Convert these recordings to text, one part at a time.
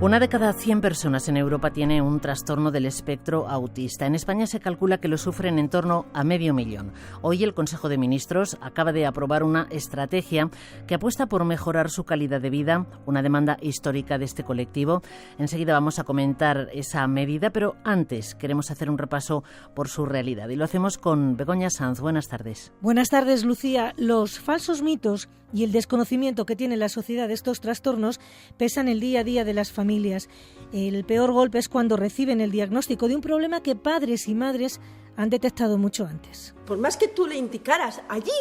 Una de cada 100 personas en Europa tiene un trastorno del espectro autista. En España se calcula que lo sufren en torno a 500.000. Hoy el Consejo de Ministros acaba de aprobar una estrategia que apuesta por mejorar su calidad de vida, una demanda histórica de este colectivo. Enseguida vamos a comentar esa medida, pero antes queremos hacer un repaso por su realidad y lo hacemos con Begoña Sanz. Buenas tardes. Buenas tardes, Lucía. Los falsos mitos y el desconocimiento que tiene la sociedad de estos trastornos pesan el día a día de las familias. El peor golpe es cuando reciben el diagnóstico de un problema que padres y madres han detectado mucho antes. Por más que tú le indicaras allí,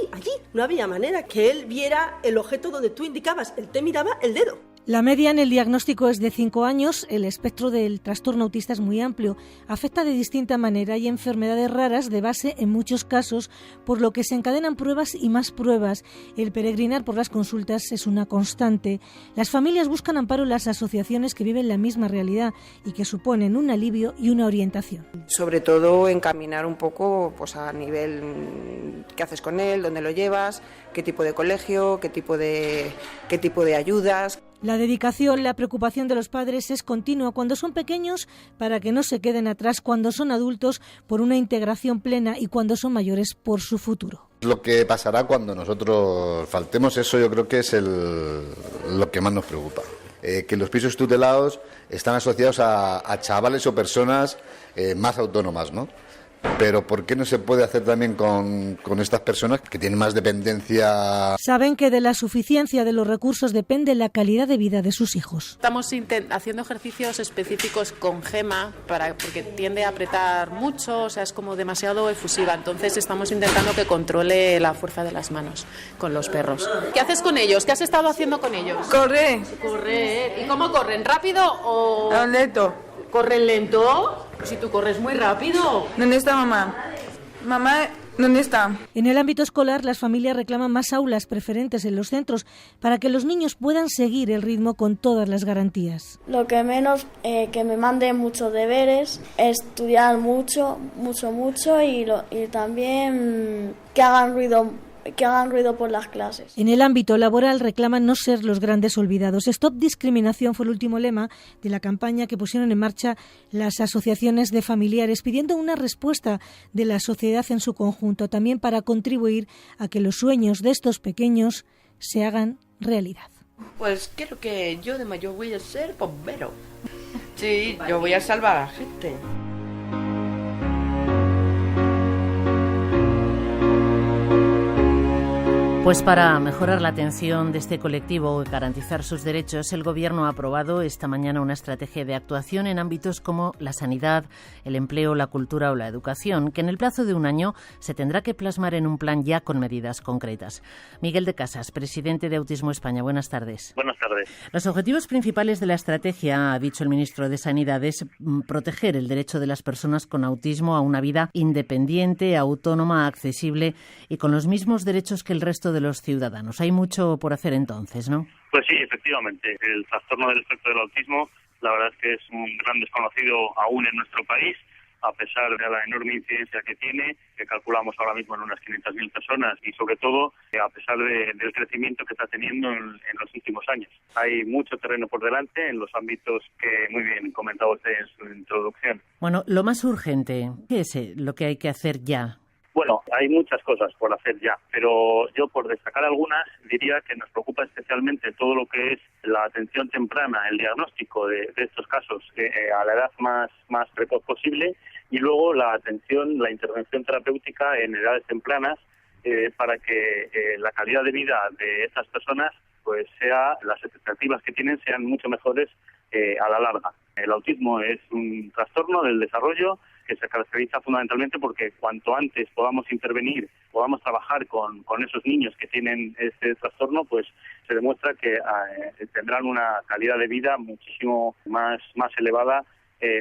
no había manera que él viera el objeto donde tú indicabas. Él te miraba el dedo. La media en el diagnóstico es de 5 años. El espectro del trastorno autista es muy amplio. Afecta de distinta manera. Hay enfermedades raras de base en muchos casos, por lo que se encadenan pruebas y más pruebas. El peregrinar por las consultas es una constante. Las familias buscan amparo en las asociaciones que viven la misma realidad y que suponen un alivio y una orientación. Sobre todo encaminar un poco pues, a nivel qué haces con él, dónde lo llevas, qué tipo de colegio, qué tipo de ayudas. La dedicación, la preocupación de los padres es continua cuando son pequeños para que no se queden atrás, cuando son adultos por una integración plena y cuando son mayores por su futuro. Lo que pasará cuando nosotros faltemos, eso yo creo que es lo que más nos preocupa. Que los pisos tutelados están asociados a chavales o personas más autónomas, ¿no? Pero ¿por qué no se puede hacer también con estas personas que tienen más dependencia? Saben que de la suficiencia de los recursos depende la calidad de vida de sus hijos. Estamos haciendo ejercicios específicos con Gema porque tiende a apretar mucho, o sea, es como demasiado efusiva. Entonces estamos intentando que controle la fuerza de las manos con los perros. ¿Qué haces con ellos? ¿Qué has estado haciendo con ellos? Correr. Correr. ¿Y cómo corren? ¿Rápido o...? Lento. ¿Corren lento? Si tú corres muy rápido. ¿Dónde está mamá? Mamá, ¿dónde está? En el ámbito escolar, las familias reclaman más aulas preferentes en los centros para que los niños puedan seguir el ritmo con todas las garantías. Lo que menos, que me manden muchos deberes, estudiar mucho y también que hagan ruido por las clases. En el ámbito laboral reclaman no ser los grandes olvidados. Stop Discriminación fue el último lema de la campaña que pusieron en marcha las asociaciones de familiares, pidiendo una respuesta de la sociedad en su conjunto, también para contribuir a que los sueños de estos pequeños se hagan realidad. Pues creo que yo de mayor voy a ser bombero. Sí, yo voy a salvar a la gente. Pues para mejorar la atención de este colectivo y garantizar sus derechos, el Gobierno ha aprobado esta mañana una estrategia de actuación en ámbitos como la sanidad, el empleo, la cultura o la educación, que en el plazo de un año se tendrá que plasmar en un plan ya con medidas concretas. Miguel de Casas, presidente de Autismo España. Buenas tardes. Buenas tardes. Los objetivos principales de la estrategia, ha dicho el ministro de Sanidad, es proteger el derecho de las personas con autismo a una vida independiente, autónoma, accesible y con los mismos derechos que el resto de los ciudadanos. Hay mucho por hacer entonces, ¿no? Pues sí, efectivamente. El trastorno del espectro del autismo, la verdad es que es un gran desconocido aún en nuestro país, a pesar de la enorme incidencia que tiene, que calculamos ahora mismo en unas 500.000 personas, y sobre todo a pesar del crecimiento que está teniendo en los últimos años. Hay mucho terreno por delante en los ámbitos que muy bien comentaba usted en su introducción. Bueno, lo más urgente, ¿qué es lo que hay que hacer ya? Bueno, hay muchas cosas por hacer ya, pero yo por destacar algunas diría que nos preocupa especialmente todo lo que es la atención temprana, el diagnóstico de estos casos a la edad más precoz posible, y luego la intervención terapéutica en edades tempranas para que la calidad de vida de estas personas pues las expectativas que tienen sean mucho mejores a la larga. El autismo es un trastorno del desarrollo que se caracteriza fundamentalmente porque cuanto antes podamos intervenir, podamos trabajar con esos niños que tienen este trastorno, pues se demuestra que tendrán una calidad de vida muchísimo más elevada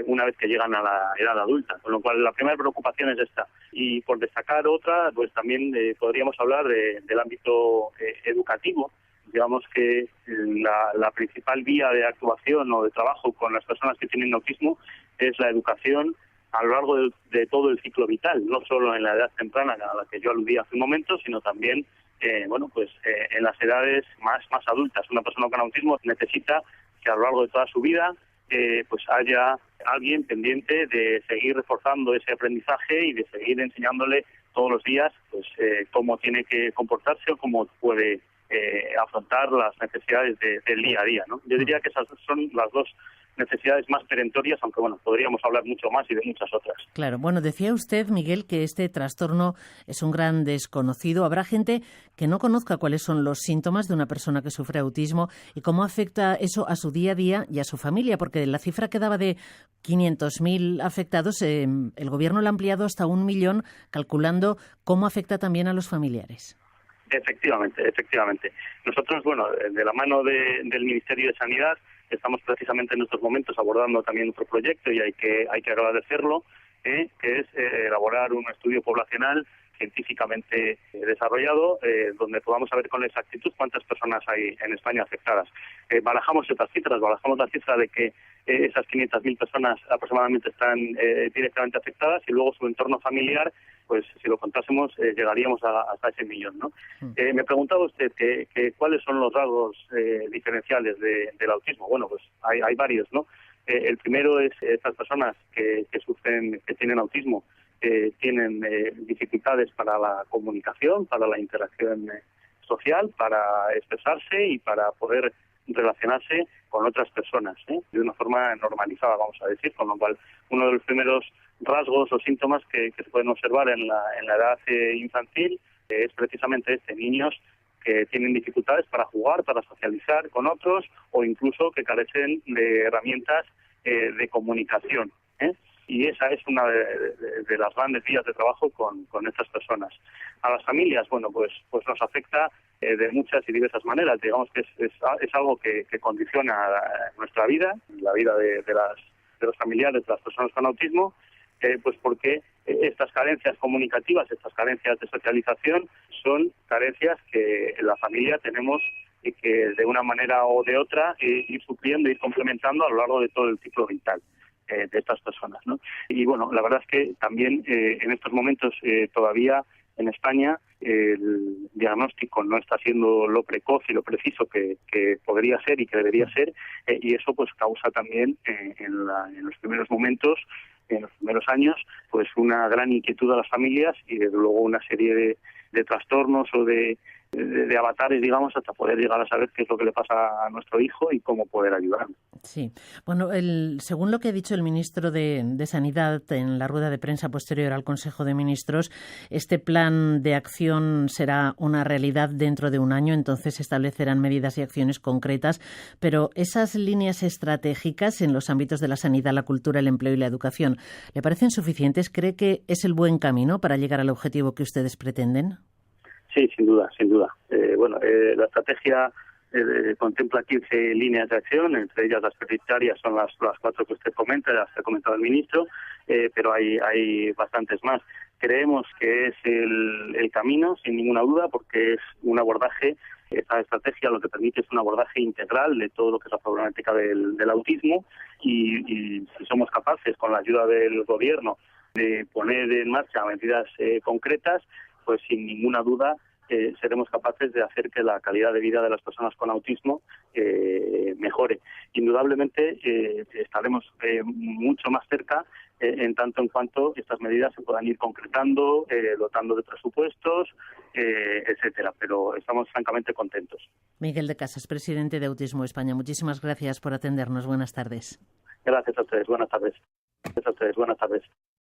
una vez que llegan a la edad adulta. Con lo cual, la primera preocupación es esta. Y por destacar otra, pues también podríamos hablar del ámbito educativo. Digamos que la principal vía de actuación o de trabajo con las personas que tienen autismo es la educación a lo largo de todo el ciclo vital, no solo en la edad temprana a la que yo aludía hace un momento, sino también en las edades más adultas. Una persona con autismo necesita que a lo largo de toda su vida pues haya alguien pendiente de seguir reforzando ese aprendizaje y de seguir enseñándole todos los días pues cómo tiene que comportarse o cómo puede afrontar las necesidades del día a día, ¿no? Yo diría que esas son las dos necesidades más perentorias, aunque bueno, podríamos hablar mucho más y de muchas otras. Claro, bueno, decía usted, Miguel, que este trastorno es un gran desconocido. Habrá gente que no conozca cuáles son los síntomas de una persona que sufre autismo y cómo afecta eso a su día a día y a su familia, porque la cifra que daba de 500.000 afectados, el gobierno la ha ampliado hasta 1 millón, calculando cómo afecta también a los familiares. Efectivamente. Nosotros, bueno, de la mano del Ministerio de Sanidad, estamos precisamente en estos momentos abordando también otro proyecto y hay que agradecerlo, que es elaborar un estudio poblacional científicamente desarrollado, donde podamos saber con exactitud cuántas personas hay en España afectadas. Barajamos otras cifras, barajamos la cifra de que esas 500.000 personas aproximadamente están directamente afectadas y luego su entorno familiar, pues si lo contásemos llegaríamos hasta ese 1 millón, ¿no? Me preguntaba usted que cuáles son los rasgos diferenciales del autismo. Bueno, pues hay varios, ¿no? El primero es estas personas que sufren, que tienen autismo, tienen dificultades para la comunicación, para la interacción social, para expresarse y para poder relacionarse con otras personas, de una forma normalizada, vamos a decir, con lo cual uno de los primeros rasgos o síntomas que se pueden observar en la edad infantil es precisamente niños que tienen dificultades para jugar, para socializar con otros o incluso que carecen de herramientas de comunicación, y esa es una de las grandes vías de trabajo con estas personas. A las familias, bueno, pues nos afecta de muchas y diversas maneras. Digamos que es algo que condiciona nuestra vida, la vida de los familiares, de las personas con autismo, pues porque estas carencias comunicativas, estas carencias de socialización, son carencias que en la familia tenemos y que de una manera o de otra ir supliendo, ir complementando a lo largo de todo el ciclo vital de estas personas, ¿no? Y bueno, la verdad es que también en estos momentos todavía en España el diagnóstico no está siendo lo precoz y lo preciso que podría ser y que debería ser, y eso pues causa también en los primeros momentos, en los primeros años, pues una gran inquietud a las familias y desde luego una serie de trastornos o de avatares, digamos, hasta poder llegar a saber qué es lo que le pasa a nuestro hijo y cómo poder ayudarlo. Sí. Bueno, según lo que ha dicho el ministro de Sanidad en la rueda de prensa posterior al Consejo de Ministros, este plan de acción será una realidad dentro de 1 año, entonces se establecerán medidas y acciones concretas, pero esas líneas estratégicas en los ámbitos de la sanidad, la cultura, el empleo y la educación, ¿le parecen suficientes? ¿Cree que es el buen camino para llegar al objetivo que ustedes pretenden? Sí, sin duda. La estrategia contempla 15 líneas de acción, entre ellas las prioritarias son las 4 que usted comenta, las que ha comentado el ministro, pero hay bastantes más. Creemos que es el camino, sin ninguna duda, porque es un abordaje, esta estrategia lo que permite es un abordaje integral de todo lo que es la problemática del autismo y si somos capaces, con la ayuda del gobierno, de poner en marcha medidas concretas, pues sin ninguna duda seremos capaces de hacer que la calidad de vida de las personas con autismo mejore. Indudablemente estaremos mucho más cerca en tanto en cuanto estas medidas se puedan ir concretando, dotando de presupuestos, etcétera. Pero estamos francamente contentos. Miguel de Casas, presidente de Autismo España. Muchísimas gracias por atendernos. Buenas tardes. Gracias a ustedes. Buenas tardes.